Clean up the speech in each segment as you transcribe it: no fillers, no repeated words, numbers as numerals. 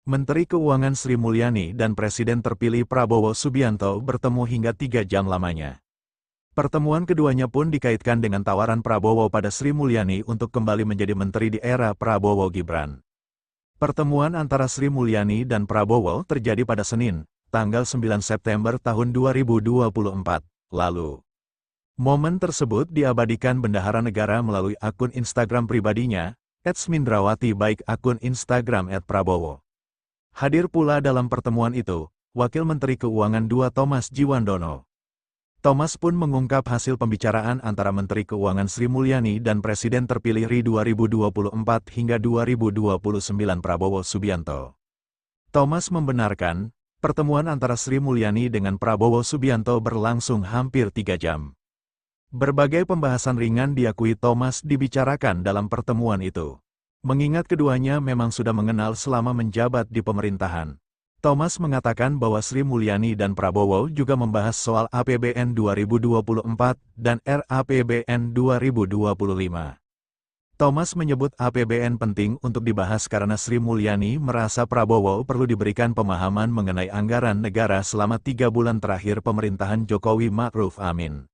Menteri Keuangan Sri Mulyani dan Presiden terpilih Prabowo Subianto bertemu hingga 3 jam lamanya. Pertemuan keduanya pun dikaitkan dengan tawaran Prabowo pada Sri Mulyani untuk kembali menjadi menteri di era Prabowo Gibran. Pertemuan antara Sri Mulyani dan Prabowo terjadi pada Senin, tanggal 9 September tahun 2024, lalu. Momen tersebut diabadikan Bendahara Negara melalui akun Instagram pribadinya, @smindrawati baik akun Instagram @prabowo. Hadir pula dalam pertemuan itu, Wakil Menteri Keuangan II Thomas Djiwandono. Thomas pun mengungkap hasil pembicaraan antara Menteri Keuangan Sri Mulyani dan Presiden terpilih RI 2024 hingga 2029 Prabowo Subianto. Thomas membenarkan, pertemuan antara Sri Mulyani dengan Prabowo Subianto berlangsung hampir 3 jam. Berbagai pembahasan ringan diakui Thomas dibicarakan dalam pertemuan itu. Mengingat keduanya memang sudah mengenal selama menjabat di pemerintahan. Thomas mengatakan bahwa Sri Mulyani dan Prabowo juga membahas soal APBN 2024 dan RAPBN 2025. Thomas menyebut APBN penting untuk dibahas karena Sri Mulyani merasa Prabowo perlu diberikan pemahaman mengenai anggaran negara selama 3 bulan terakhir pemerintahan Jokowi Ma'ruf Amin.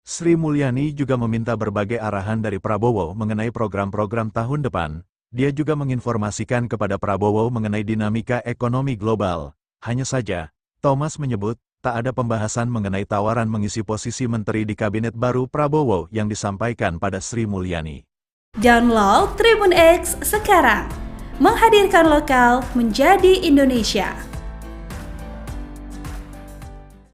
Sri Mulyani juga meminta berbagai arahan dari Prabowo mengenai program-program tahun depan. Dia juga menginformasikan kepada Prabowo mengenai dinamika ekonomi global. Hanya saja, Thomas menyebut, tak ada pembahasan mengenai tawaran mengisi posisi menteri di kabinet baru Prabowo yang disampaikan pada Sri Mulyani. Download Tribun X sekarang, menghadirkan lokal menjadi Indonesia.